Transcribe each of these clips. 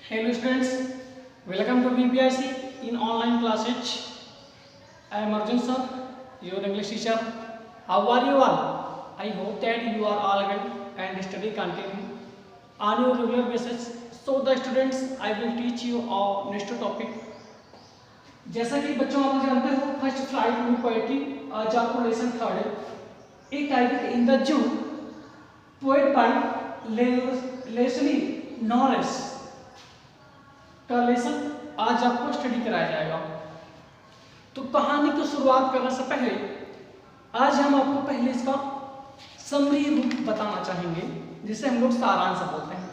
Hello students, welcome to BPIC in online classes. I am Arjun sir, your English teacher. How are you all? I hope that you are all well and study continue on your regular basis. So the students, I will teach you our next topic. जैसा कि बच्चों आप जानते हो first flight में poetry आज आपको lesson third है a tiger in the zoo poet by Leslie Norris का लेसन आज आपको स्टडी कराया जाएगा। तो कहानी की शुरुआत करने से पहले आज हम आपको पहले इसका समरी रूप बताना चाहेंगे जिसे हम लोग सारांश बोलते हैं।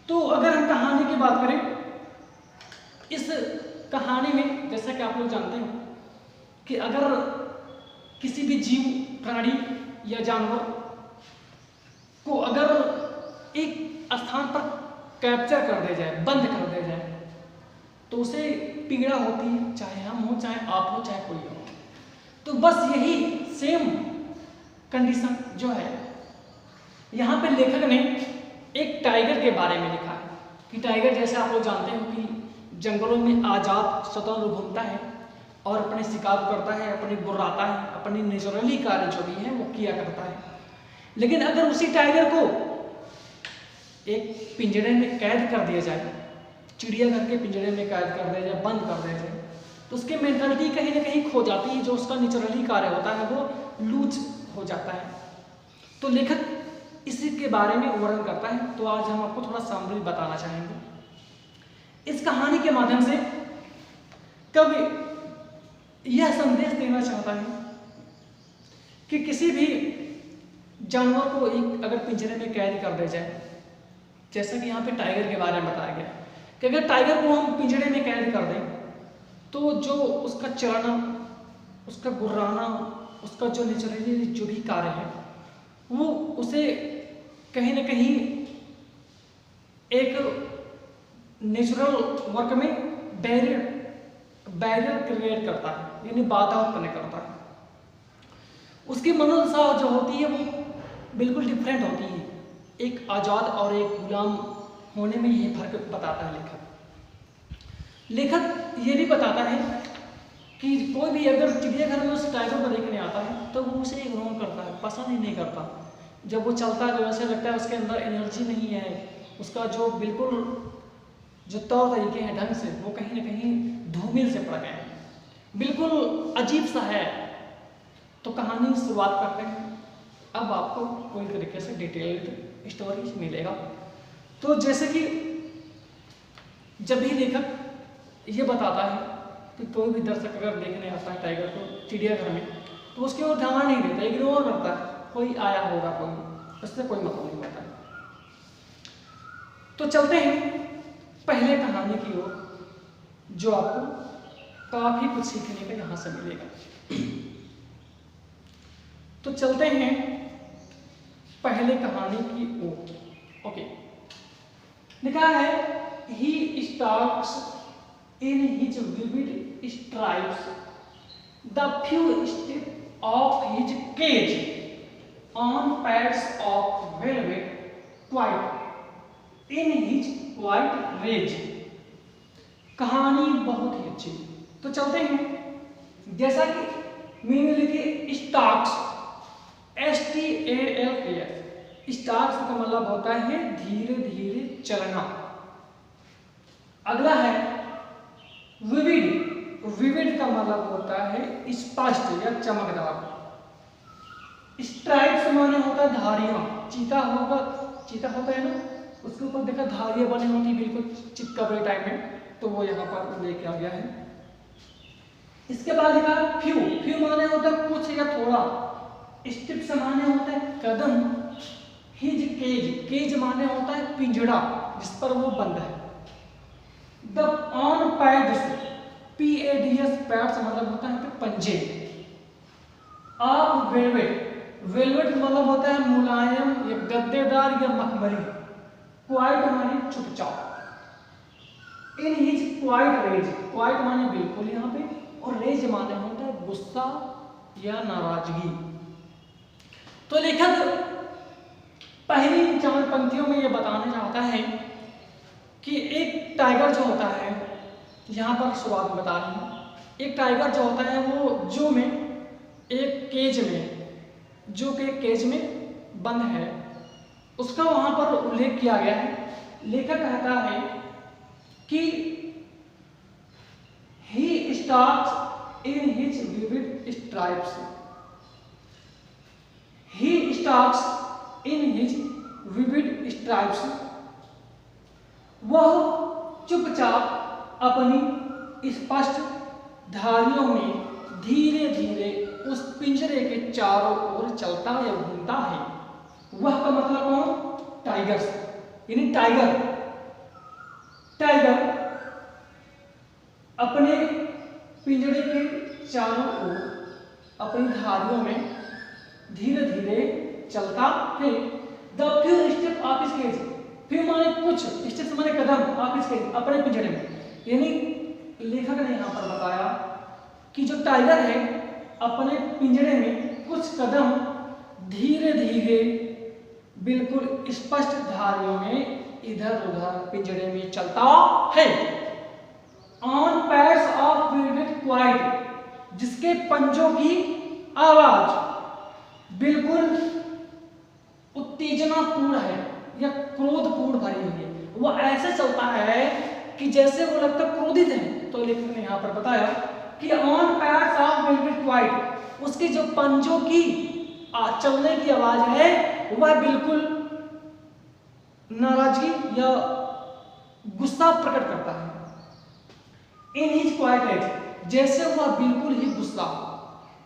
तो अगर हम कहानी की बात करें, इस कहानी में जैसा कि आप लोग जानते हो कि अगर किसी भी जीव प्राणी या जानवर को अगर एक स्थान पर कैप्चर कर दिया जाए, बंद कर दिया जाए, तो उसे पीड़ा होती है, चाहे हम हो, चाहे आप हो, चाहे कोई हो। तो बस यही सेम कंडीशन जो है यहाँ पे लेखक ने एक टाइगर के बारे में लिखा है कि टाइगर जैसे आप लोग जानते हो कि जंगलों में आज़ाद स्वतंत्र घूमता है और अपने शिकार करता है, अपने गुर्राता है, अपनी नेचुरली कार्य जो भी है वो किया करता है। लेकिन अगर उसी टाइगर को एक पिंजरे में कैद कर दिया जाए, चिड़ियाघर के पिंजरे में कैद कर दिया जाए, बंद कर दिया जाए, तो उसकी मेंटालिटी कहीं ना कहीं खो जाती है, जो उसका नेचुरली कार्य होता है वो लूज हो जाता है। तो लेखक इसी के बारे में वर्णन करता है। तो आज हम आपको थोड़ा समरी बताना चाहेंगे। इस कहानी के माध्यम से कवि यह संदेश देना चाहता है कि किसी भी जानवर को एक अगर पिंजरे में कैद कर दिया जाए, जैसा कि यहाँ पे टाइगर के बारे में बताया गया कि अगर टाइगर को हम पिंजरे में कैद कर दें तो जो उसका चलना, उसका गुर्राना, उसका जो नेचुरली जो भी कार्य है वो उसे कहीं ना कहीं एक नेचुरल वर्क में बैरियर क्रिएट करता है, यानी बाधा उत्पन्न करता है। उसकी मनोदशा जो होती है वो बिल्कुल डिफरेंट होती है। एक आज़ाद और एक गुलाम होने में यह फर्क बताता है लेखक ये भी बताता है कि कोई भी अगर चिड़ियाघर में उस टाइगर को देखने आता है तो वो उसे इग्नोर करता है, पसंद ही नहीं करता। जब वो चलता है तो ऐसे लगता है उसके अंदर एनर्जी नहीं है, उसका जो बिल्कुल जो तौर तरीके हैं ढंग से वो कहीं ना कहीं धूमिल से पड़ गए हैं, बिल्कुल अजीब सा है। तो कहानी की शुरुआत करते हैं। अब आपको पूरी तरीके से डिटेल्ड स्टोरी मिलेगा। तो जैसे कि जब भी लेखक ये बताता है कि कोई भी दर्शक अगर देखने आता है टाइगर को चिड़ियाघर में तो उसकी ओर ध्यान नहीं देता, इग्नोर करता है, कोई आया होगा, कोई उससे कोई मतलब नहीं होता है। तो चलते हैं पहले कहानी की ओर, जो आपको काफी कुछ सीखने का यहां से मिलेगा। तो चलते हैं पहले कहानी की ओर। ओके, लिखा है he starts in his vivid stripes the few step of his cage on pads of velvet quiet in his quiet rage. कहानी बहुत ही अच्छी। तो चलते हैं, जैसा कि मैंने लिखी स्टार्ट्स, STALKS, स्टार्ट्स का मतलब होता है धीरे धीरे चलना। अगला है विविड, विविड का मतलब होता है स्पष्ट या चमकदार। स्ट्राइप्स माने होता है धारियां, चीता होता है ना, उसके ऊपर देखा धारियां बनी होती बिल्कुल चितकबरे टाइप में, तो वो यहाँ पर लेके आ गया है। इसके बाद लिखा फ्यू, फ्यू माने होता है कुछ या थोड़ा, स्टेप्स माने होता है कदम, हिज केज, केज माने होता है पिंजड़ा जिस पर वो बंद है। The on pads, PADS, pads मतलब होता है पंजे। ऑफ वेलवेट, वेलवेट मतलब होता है मुलायम या गद्देदार या मखमली। क्वाइट माने चुपचाप। In his quiet rage, quiet माने बिल्कुल यहाँ पे, और रेज माने होता है गुस्सा या नाराजगी। तो लेखक पहली 4 पंक्तियों में यह बताना चाहता है कि एक टाइगर जो होता है, यहाँ पर शुरुआत में बता रही हूँ, एक टाइगर जो होता है वो जू में एक केज में, जो कि केज में बंद है, उसका वहाँ पर उल्लेख किया गया है। लेखक कहता है कि he stars in his vivid stripes, he stars in his vivid stripes, वह चुपचाप अपनी स्पष्ट धारियों में धीरे धीरे उस पिंजरे के चारों ओर चलता या घूमता है। वह का मतलब कौन? टाइगर, यानी टाइगर अपने पिंजरे के चारों ओर अपनी धारियों में धीरे धीरे चलता है। The few step of his cage, फिर माने कुछ स्टेप्स माने कदम ऑफ हिज केज, अपने पिंजरे में, यानी लेखक ने यहाँ पर बताया कि जो टाइगर है अपने पिंजरे में कुछ कदम धीरे धीरे बिल्कुल स्पष्ट धारियों में इधर उधर पिंजरे में चलता है। On pads of velvet quite, जिसके पंजों की आवाज बिल्कुल उत्तेजनापूर्ण है या क्रोधपूर्ण भरी हुई है। वह ऐसे चलता है कि जैसे वो लगता क्रोधित है। तो लेखक ने यहाँ पर बताया कि on pads of velvet quite, उसके जो पंजों की चलने की आवाज है वह बिल्कुल नाराजगी या गुस्सा प्रकट करता है। इन हिज क्वाइट एज, जैसे वह बिल्कुल ही गुस्सा हो।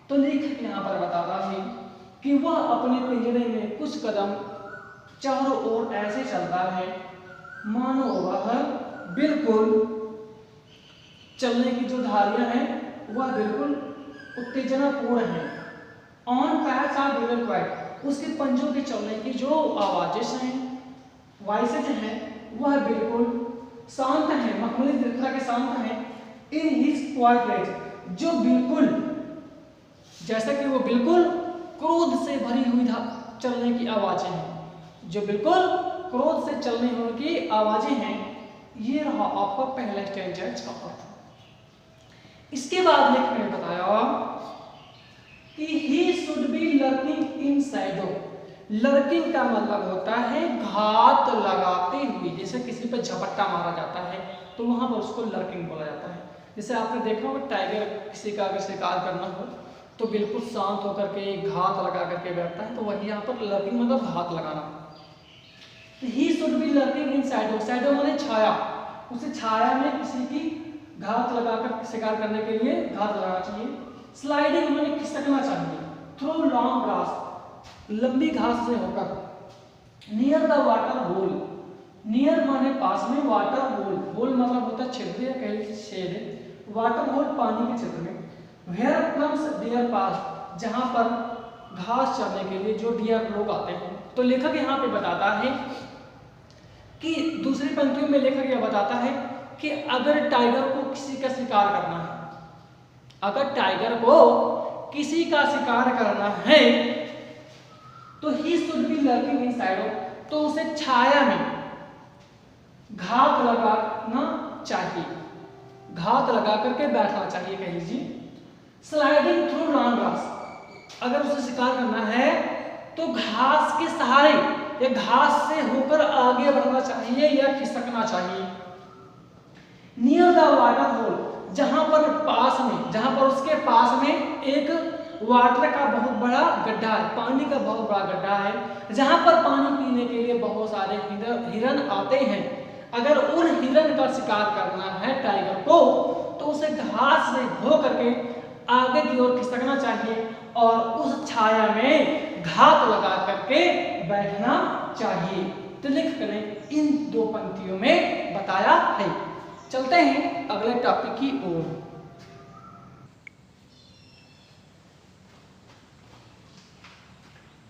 तो लेखक यहाँ पर बताता है कि वह अपने पिंजरे में कुछ कदम चारों ओर ऐसे चलता है मानो वह बिल्कुल चलने की जो धारियां हैं वह बिल्कुल उत्तेजनापूर्ण है। On pads of velvet quite, उसके पंजों के चलने की जो आवाजें हैं, वॉइसेज हैं, वह बिल्कुल शांत है, मामूली तरह के शांत है। इन हिज क्वाइट एज, जो बिल्कुल जैसा कि वो बिल्कुल क्रोध से भरी हुई चलने की आवाजें हैं, जो बिल्कुल क्रोध से चलने की आवाजें हैं। ये रहा आपका पहला स्टेंजा का अर्थ। इसके बाद लेखक ने बताया कि he should be lurking in Shadow. Lurking का मतलब होता है घात लगाते हुए, जैसे किसी पर झपट्टा मारा जाता है तो वहां पर उसको लर्किंग बोला जाता है। जैसे आपने देखा होगा टाइगर किसी का अगर शिकार करना हो तो बिल्कुल शांत होकर के घात लगा करके बैठता है, तो वही यहाँ पर लर्किंग मतलब घात लगाना। He should be lurking in Shadow, shadow माने छाया, उसे छाया में किसी की घात लगाकर शिकार करने के लिए घात लगाना चाहिए। स्लाइडिंग माने खिसकना चाहिए। थ्रू लॉन्ग ग्रास, लंबी घास से होकर। Near the water hole, near माने पास में, वाटर होल, होल मतलब होता है छिद्र या कहीं छेद, वाटर होल पानी के क्षेत्र में। वेयर कम्स डियर पास, जहां पर घास चरने के लिए जो डियर लोग आते हैं। तो लेखक यहाँ पे बताता है कि दूसरी पंक्तियों में लेखक यह बताता है कि अगर टाइगर को किसी का शिकार करना है, अगर टाइगर को किसी का शिकार करना है तो he should be lurking in Shadow, तो उसे छाया में घात लगाना चाहिए, घात लगा करके बैठना चाहिए कह लीजिए। स्लाइडिंग थ्रू लॉन्ग ग्रास, अगर उसे शिकार करना है तो घास के सहारे या घास से होकर आगे बढ़ना चाहिए या खिसकना चाहिए। नियर द वाटर होल, जहां पर पास में, जहां पर उसके पास में एक वाटर का बहुत बड़ा गड्ढा है, पानी का बहुत बड़ा गड्ढा है, जहां पर पानी पीने के लिए बहुत सारे हिरन आते हैं। अगर उन हिरन का शिकार करना है टाइगर को तो उसे घास से हो करके आगे की ओर खिसकना चाहिए और उस छाया में घात लगा करके बैठना चाहिए। तो लेखक ने इन दो पंक्तियों में बताया है। चलते हैं अगले टॉपिक की ओर।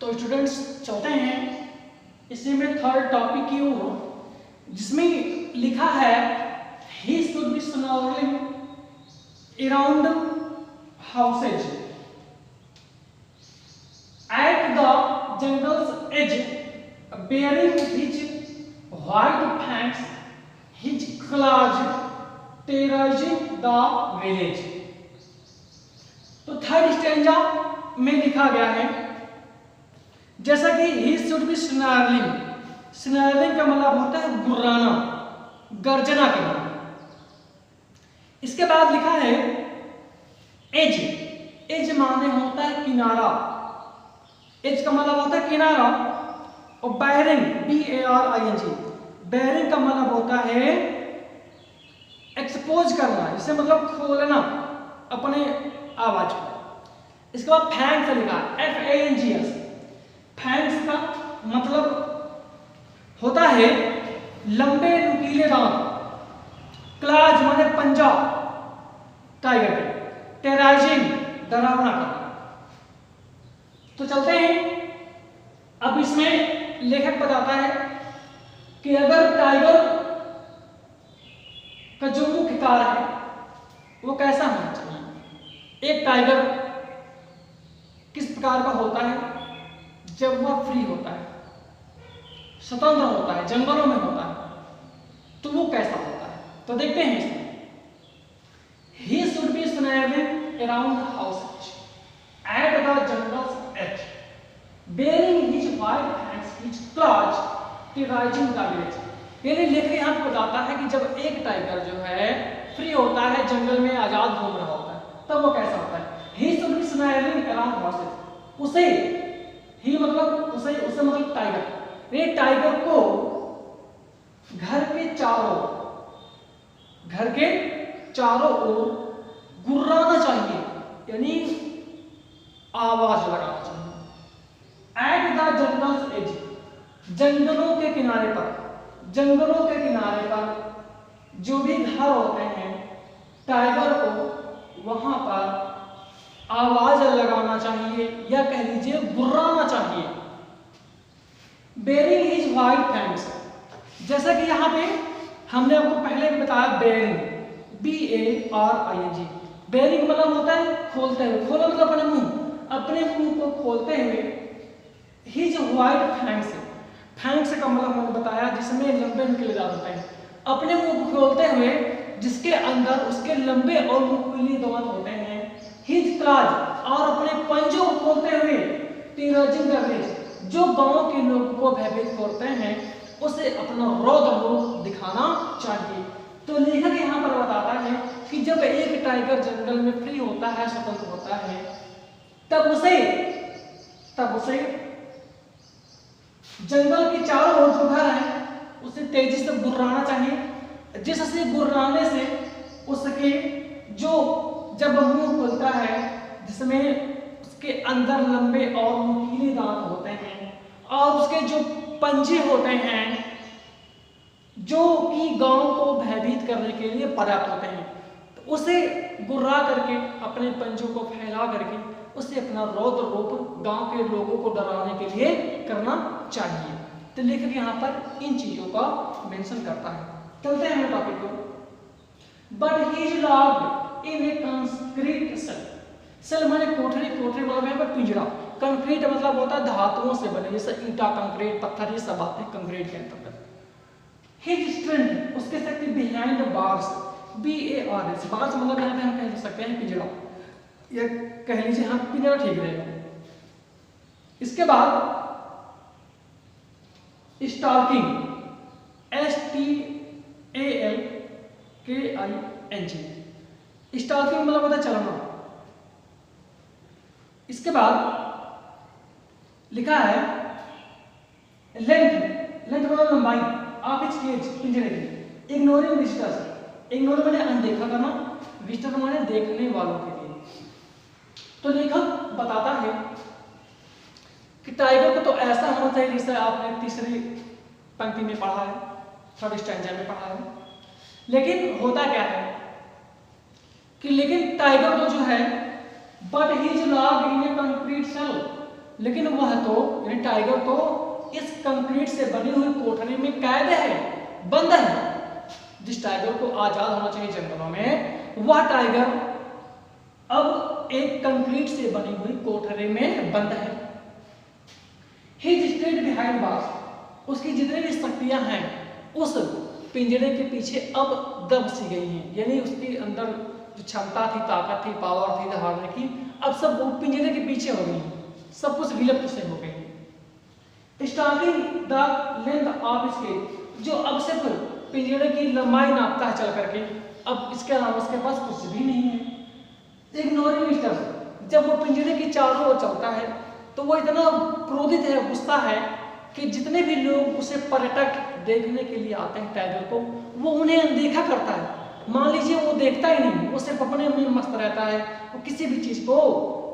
तो स्टूडेंट्स चलते हैं इसी में थर्ड टॉपिक की ओर, जिसमें लिखा है he should be snarling around houses at the jungle's edge, bearing his white fangs. Clause terrorising the village. तो थर्ड स्टैंजा में लिखा गया है जैसा कि ही शुड बी स्नैरलिंग। स्नैरलिंग का मतलब होता है गुर्राना, गर्जना करना। इसके बाद लिखा है एज। एज माने होता है किनारा, एज का मतलब होता है किनारा। और बैरिंग BARING, बैरिंग का मतलब होता है एक्सपोज करना, इसे मतलब खोलना अपने आवाज को। इसके बाद फैंग से लिखा FANGS। फैंग्स का मतलब होता है लंबे नुकीले दांत। क्लाज माने पंजा टाइगर के। टेरराइजिंग डरावना करना। तो चलते हैं, अब इसमें लेखक बताता है कि अगर टाइगर का जो मुख्य कार्य है वो कैसा होना चाहिए। एक टाइगर किस प्रकार का होता है जब वह फ्री होता है, स्वतंत्र होता है, जंगलों में होता है, तो वो कैसा होता है। तो देखते हैं इसमें। He should be sneaking around the houses at the jungle's edge, bearing his white hands, his claws, terrorizing the village। यानी लेखक यहाँ पे बताता है कि जब एक टाइगर जो है फ्री होता है, जंगल में आजाद घूम रहा होता है, तब वो कैसा होता है। He should be sneaking around houses। उसे ही मतलब उसे मतलब टाइगर। ये टाइगर को घर के चारों ओर गुर्राना चाहिए, यानी आवाज लगाना चाहिए। एट द जंगल्स एज, जंगलों के किनारे पर, जंगलों के किनारे पर जो भी घर होते हैं, टाइगर को वहां पर आवाज लगाना चाहिए या कह लीजिए गुर्राना चाहिए। बेरिंग हिज व्हाइट फैंग्स, जैसा कि यहाँ पे हमने आपको पहले भी बताया, बेरिंग BARING। बेरिंग मतलब होता है खोलते हुए, खोला मतलब अपने मुंह को खोलते हुए। हिज व्हाइट फैंग्स, फैंग्स का मतलब मैंने बताया जिसमें लंबे नुकीले दांत होते हैं। अपने मुंह को खोलते हुए जिसके अंदर उसके लंबे और नुकीले दांत होते हैं। हिज क्लाज, और अपने पंजों को खोलते हुए टेरराइजिंग द विलेज, जो गांव के लोगों को भयभीत करते हैं, उसे अपना रौद्र रूप दिखाना चाहिए। तो लेखक यहाँ पर बताता है कि जब एक टाइगर जंगल में फ्री होता है, स्वतंत्र होता है, तब उसे जंगल के चारों ओर जो घर है उसे तेजी से गुर्राना चाहिए, जिससे गुर्राने से उसके जो जब मुंह खुलता है जिसमें उसके अंदर लंबे और नुकीले दांत होते हैं और उसके जो पंजे होते हैं जो कि गांव को भयभीत करने के लिए पर्याप्त होते हैं, तो उसे गुर्रा करके अपने पंजों को फैला करके उसे अपना रौद्र रूप गांव के लोगों को डराने के लिए करना चाहिए। तो लेखक यहाँ पर इन चीजों का मेंशन करता है। चलते हैं टॉपिक को। But he is locked in a concrete cell. Cell माने कोठरी, कोठरी मतलब यहाँ पर पिंजरा। कंक्रीट मतलब होता है धातुओं से बने, जैसे ईंटा, कंक्रीट, पत्थर, ये सब आते हैं कंक्रीट के अंतर्गत। हिज स्ट्रेंथ, उसके शक्ति बिहाइंड बार्स, BARS, बार्स मतलब यहाँ पे हम कह सकते हैं पिंजरा, या कह लीजिए हाँ पिंजरा ठीक रहेगा। इसके बाद स्टॉकिंग, STALKING, स्टॉकिंग मतलब होता है चलना। इसके बाद लिखा है लेंथ, लेंथ मतलब लंबाई ऑफ इट्स केज, पिंजरे की। इग्नोरिंग विजिटर्स, इग्नोर माने अनदेखा करना, विजिटर माने देखने वालों के लिए। तो लेखक बताता है कि टाइगर को तो ऐसा होना चाहिए जैसे आपने तीसरी पंक्ति में पढ़ा है, थर्ड स्टैंजा में पढ़ा है। लेकिन होता क्या है कि लेकिन टाइगर तो जो है but he is locked in a concrete cell, लेकिन वह तो यानी टाइगर तो इस कंक्रीट से बनी हुई कोठरी में कैद है, बंद है। जिस टाइगर को आजाद होना चाहिए जंगलों में, वह टाइगर अब एक कंक्रीट से बनी हुई कोठरी में बंद है। ही स्टेड बिहाइंड बार्स, उसकी जितनी भी शक्तियां हैं उस पिंजरे के पीछे अब दब सी गई हैं, यानी उसके अंदर जो क्षमता थी, ताकत थी, पावर थी दहाड़ने की, अब सब वो पिंजरे के पीछे हो गई, सब कुछ विलुप्त से हो गई। Starting the length of scale, जो अब सिर्फ पिंजरे की लंबाई नापता है चल करके, अब इसके अलावा उसके पास कुछ भी नहीं है। इग्नोरिंग स्टफ, जब वो पिंजरे की चारों ओर चलता है तो वो इतना क्रोधित है, गुस्सा है कि जितने भी लोग उसे पर्यटक देखने के लिए आते हैं टाइगर को, वो उन्हें अनदेखा करता है। मान लीजिए वो देखता ही नहीं, वो सिर्फ अपने में मस्त रहता है, वो किसी भी चीज को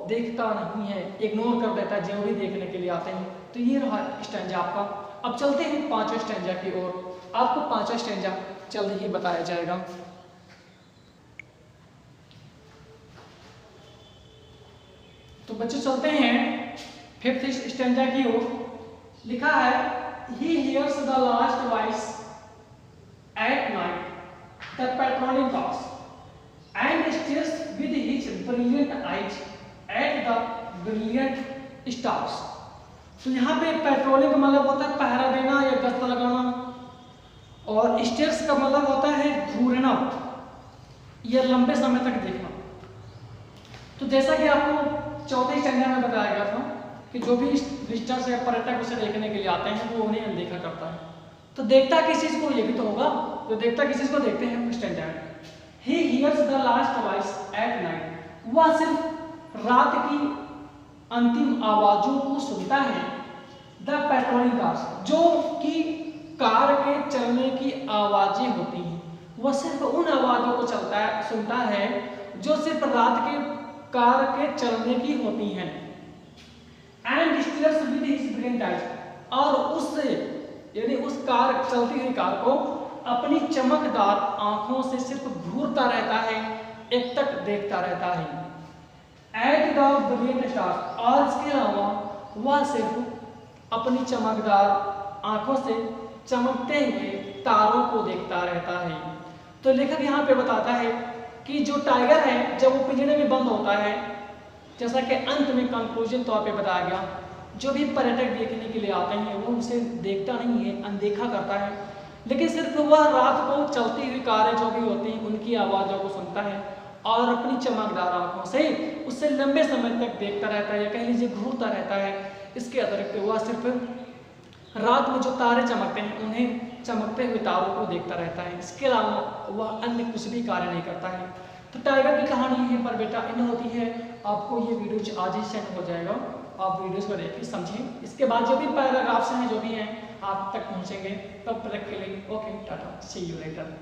देखता नहीं है, इग्नोर कर देता है जो भी देखने के लिए आते हैं। तो ये रहा स्टैंजा आपका। अब चलते हैं पांचवें स्टैंजा की ओर। आपको पांचवा स्टैंजा जल्दी ही बताया जाएगा। तो बच्चों चलते हैं फिफ्थ स्टैंजा की ओर। लिखा है, he hears the last voice at night, the patrolling cars, and stares with his brilliant eyes at the brilliant stars. तो यहाँ पे पेट्रोलिंग का मतलब होता है पहरा देना या गश्त लगाना, और स्टेयर्स का मतलब होता है घूरना या लंबे समय तक देखना। तो जैसा कि आपको चौथे स्टैंजा में बताया गया था कि जो भी विजिटर्स या पर्यटक उसे देखने के लिए आते हैं वो उन्हें अनदेखा करता है। तो देखता किस चीज को, ये भी तो होगा, तो देखता किस चीज को देखते हैं स्टैंजा में। He hears the last voice at night, वह सिर्फ रात की अंतिम आवाजों को सुनता है। द पेट्रोलिंग कार्स, जो कि कार के चलने की आवाजें होती हैं, वह सिर्फ उन आवाजों को सुनता है जो सिर्फ रात के कार के चलने की होती हैं। And stairs with his brilliant eyes, और उससे यानी उस कार चलती हुई कार को अपनी चमकदार आंखों से सिर्फ घूरता रहता है, एक तक देखता रहता है। एट द ब्रिलियंट स्टार्स, और इसके अलावा वह सिर्फ अपनी चमकदार आंखों से चमकते हुए तारों को देखता रहता है। तो लेखक यहाँ पे बताता है कि जो टाइगर है जब वो पिंजरे में बंद होता है, जैसा कि अंत में कंक्लूजन तौर पे बताया गया, जो भी पर्यटक देखने के लिए आते हैं वो उसे देखता नहीं है, अनदेखा करता है, लेकिन सिर्फ वह रात को चलती हुई कारें जो भी होती हैं उनकी आवाज़ों को सुनता है और अपनी चमकदार आंखों से उससे लंबे समय तक देखता रहता है, या कह लीजिए घूरता रहता है। इसके अतिरिक्त वह सिर्फ रात में जो तारे चमकते हैं उन्हें चमकते हुए तारों को देखता रहता है, इसके अलावा वह अन्य कुछ भी कार्य नहीं करता है। तो टाइगर की कहानी है पर बेटा इन होती है। आपको ये वीडियो आज ही सेंड हो जाएगा, आप वीडियोस को देख के समझें। इसके बाद जो भी पैराग्राफ्स हैं जो भी हैं आप तक पहुंचेंगे, तब तक के लिए okay tata, see you letter.